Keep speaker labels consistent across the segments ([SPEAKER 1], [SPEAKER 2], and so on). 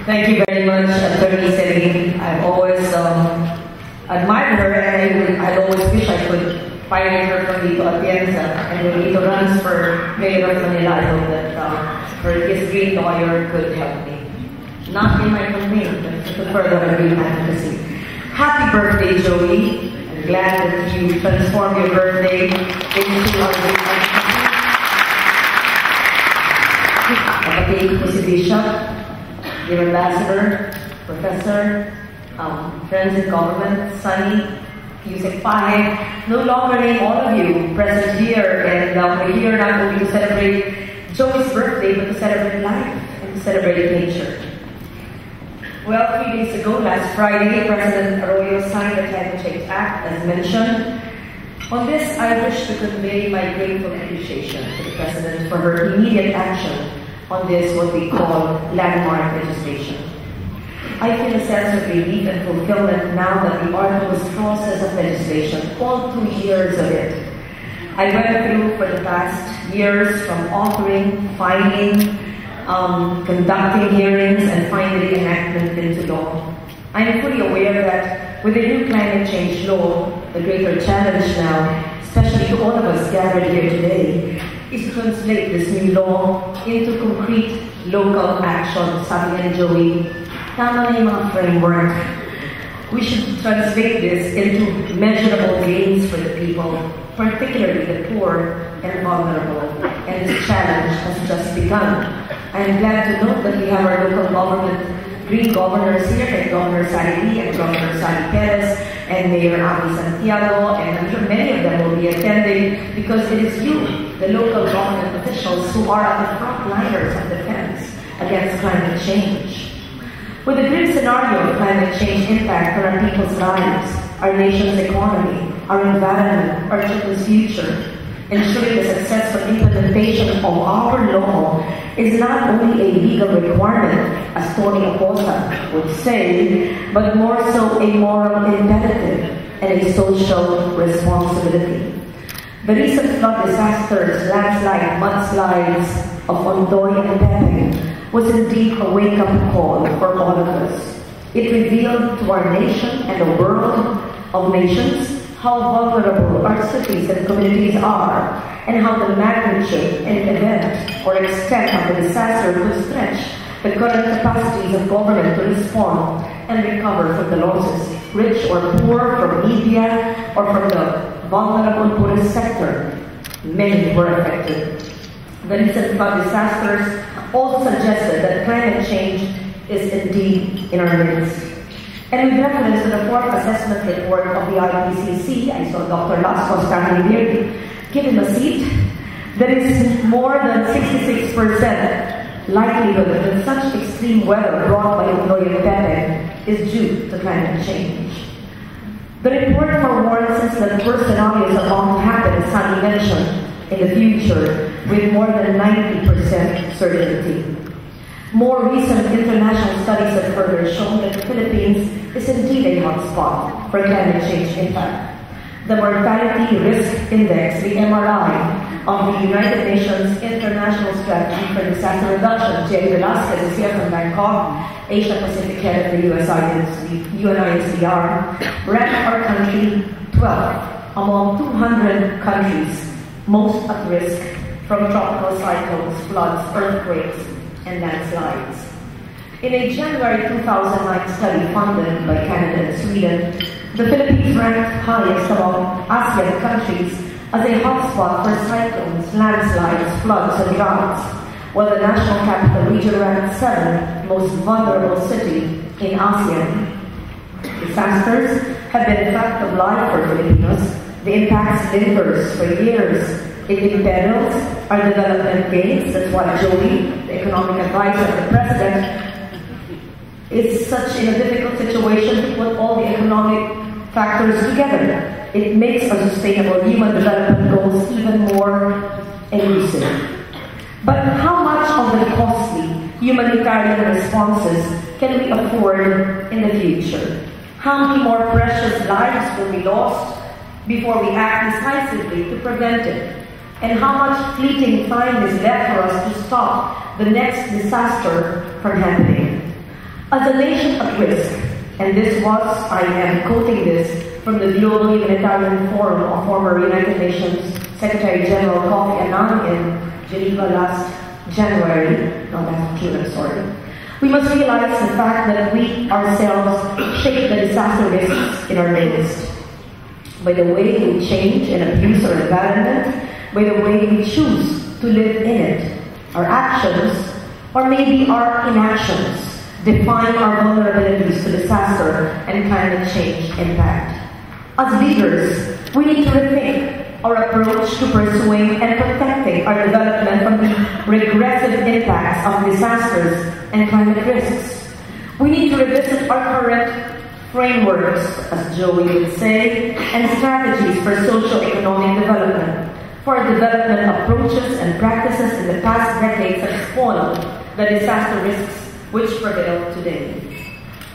[SPEAKER 1] Thank you very much, Attorney Celine. I've always admired her, and I'd always wish I could pioneer her from Dito Atienza. And when Dito runs for Mayor of Manila, I hope that his green lawyer could help me. Not in my campaign, but to further my green advocacy. Happy birthday, Joey. I'm glad that you transformed your birthday into our green advocacy. Kapatid ko si Bishop, your ambassador, professor, friends in government, Sunny, Music 5, no longer name all of you present here, and we're here not only to celebrate Joey's birthday, but to celebrate life and to celebrate nature. Well, 3 days ago, last Friday, President Arroyo signed the Climate Change Act, as mentioned. On this, I wish to convey my grateful appreciation to the President for her immediate action on this, what we call landmark legislation. I feel a sense of relief and fulfillment now that the arduous process of legislation, all 2 years of it, I went through for the past years, from authoring, filing, conducting hearings, and finally enactment into law. I am fully aware that with the new climate change law, the greater challenge now, especially to all of us gathered here today, is to translate this new law into concrete local action. Sabi nga ni Joey, tama na yung mga framework. We should translate this into measurable gains for the people, particularly the poor and vulnerable. And this challenge has just begun. I am glad to note that we have our local government green governors here, like Governor Sally Lee and Governor Sally Perez and Mayor Abby Santiago, and I'm sure many of them will be attending because it is you, the local government officials, who are at the front liners of defense against climate change. With the grim scenario of climate change impact on our people's lives, our nation's economy, our environment, our children's future, ensuring the successful implementation of our law is not only a legal requirement, as Tony Oposa would say, but more so a moral imperative and a social responsibility. The recent flood disasters, landslide, mudslides of Ondoy and Pepe was indeed a wake-up call for all of us. It revealed to our nation and the world of nations how vulnerable our cities and communities are, and how the magnitude and event or extent of the disaster could stretch the current capacities of government to respond and recover from the losses, rich or poor, from media or from the vulnerable poorest sector. Many were affected. The recent flood disasters also suggested that climate change is indeed in our midst. And with reference to the fourth assessment report of the IPCC, I saw Dr. Lasco standing here. Give him a seat. There is more than 66% likelihood that such extreme weather brought by Gloria Macapagal-Arroyo is due to climate change. The report forewarns us that worse scenarios are bound to happen, as Sunny mentioned, in the future, with more than 90% certainty. More recent international studies have further shown that the Philippines is indeed a hotspot for climate change impact. The Mortality Risk Index, the MRI, of the United Nations International Strategy for Disaster Reduction, Jerry Velasquez is here from Bangkok, Asia Pacific head of the UNICR, ranked our country 12th among 200 countries most at risk from tropical cyclones, floods, earthquakes, and landslides. In a January 2009 study funded by Canada and Sweden, the Philippines ranked highest among ASEAN countries as a hotspot for cyclones, landslides, floods, and droughts, while the National Capital Region ranked 7th most vulnerable city in ASEAN. Disasters have been a fact of life for Filipinos. The impacts lingers for years. It imperils our development gains. That's why Joey, the economic advisor of the President, is such in a difficult situation to put all the economic factors together. It makes our sustainable human development goals even more elusive. But how much of the costly humanitarian responses can we afford in the future? How many more precious lives will be lost before we act decisively to prevent it? And how much fleeting time is left for us to stop the next disaster from happening? As a nation at risk, and this was, I am quoting this from the Global Humanitarian Forum of former United Nations Secretary General Kofi Annan in Geneva last January, no, that's June, I'm sorry. We must realize the fact that we ourselves shape the disaster risks in our midst by the way we change and abuse our environment, by the way we choose to live in it. Our actions, or maybe our inactions, define our vulnerabilities to disaster and climate change impact. As leaders, we need to rethink our approach to pursuing and protecting our development from the regressive impacts of disasters and climate risks. We need to revisit our current frameworks, as Joey would say, and strategies for socio-economic development. For our development approaches and practices in the past decades have spoiled the disaster risks which prevail today.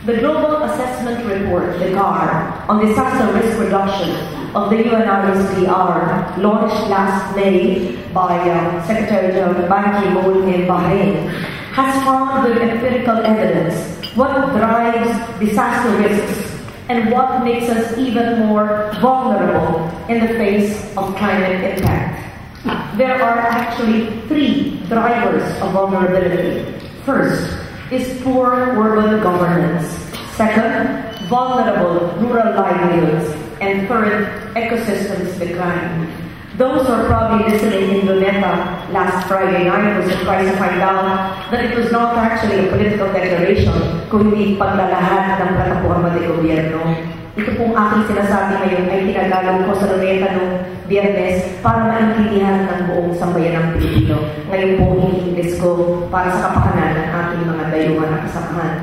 [SPEAKER 1] The Global Assessment Report, Legarda, on disaster risk reduction of the UNHCR, launched last May by Secretary General Ban Ki-moon in Bahrain, has found with empirical evidence what drives disaster risks and what makes us even more vulnerable in the face of climate impact. There are actually 3 drivers of vulnerability. First is poor urban governance. Second, vulnerable rural livelihoods. And third, ecosystems decline. Those who are probably listening in Luneta last Friday night were surprised to find out that it was not actually a political declaration, kundi paglalahat ng plataporma de gobierno. Ito pong aking sinasabi ngayon ay tinagalog ko sa Luneta noong Biyernes para maintindihan ng buong sambayan ng Pilipino. Ngayon po i-English ko para sa kapakanan ng ating mga dayuhan na kasamahan.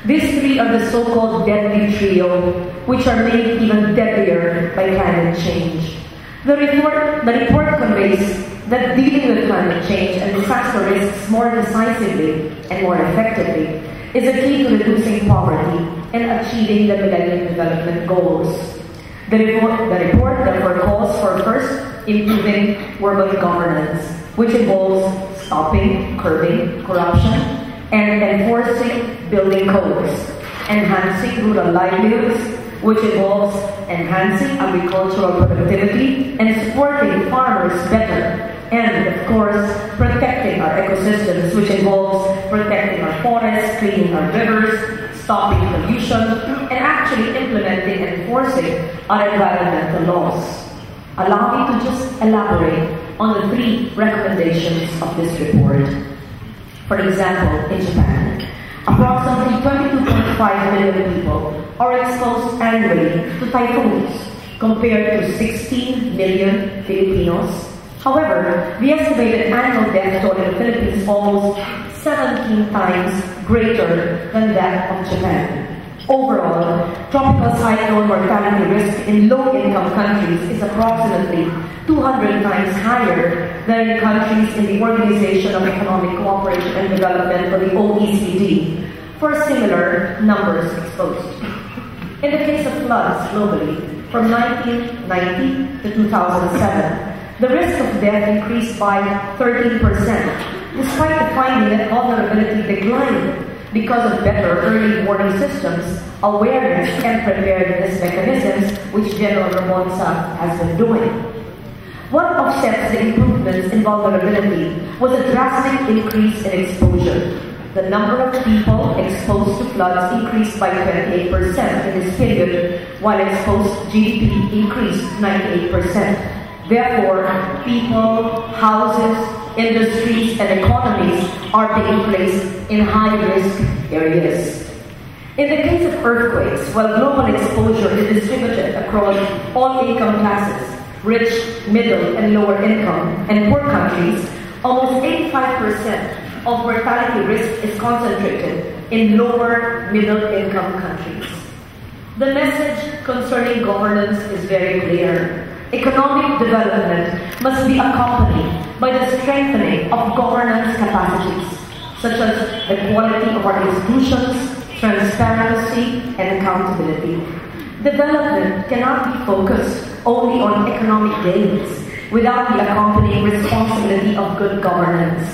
[SPEAKER 1] These 3 are the so-called deadly trio, which are made even deadlier by climate change. The report conveys that dealing with climate change and disaster risks more decisively and more effectively is a key to reducing poverty and achieving the Millennium Development Goals. The report therefore calls for first, improving urban governance, which involves stopping, curbing corruption, and enforcing building codes, enhancing rural livelihoods, which involves enhancing agricultural productivity and supporting farmers better, and of course, protecting our ecosystems, which involves protecting our forests, cleaning our rivers, stopping pollution, and actually implementing and enforcing our environmental laws. Allow me to just elaborate on the 3 recommendations of this report. For example, in Japan, approximately 22.5 million people are exposed annually to typhoons, compared to 16 million Filipinos. However, the estimated annual death toll in the Philippines is almost 17 times greater than that of Japan. Overall, tropical cyclone mortality risk in low-income countries is approximately 200 times higher than in countries in the Organization of Economic Cooperation and Development, or the OECD, for similar numbers exposed. In the case of floods globally, from 1990 to 2007, the risk of death increased by 13%, despite the finding that vulnerability declined because of better early warning systems, awareness, and preparedness mechanisms, which General Ramonsa has been doing. What offsets the improvements in vulnerability was a drastic increase in exposure. The number of people exposed to floods increased by 28% in this period, while exposed GDP increased 98%. Therefore, people, houses, industries, and economies are being placed in high-risk areas. In the case of earthquakes, while global exposure is distributed across all income classes, rich, middle, and lower income, and poor countries, almost 85% of mortality risk is concentrated in lower middle-income countries. The message concerning governance is very clear. Economic development must be accompanied by the strengthening of governance capacities, such as the quality of our institutions, transparency, and accountability. Development cannot be focused only on economic gains without the accompanying responsibility of good governance.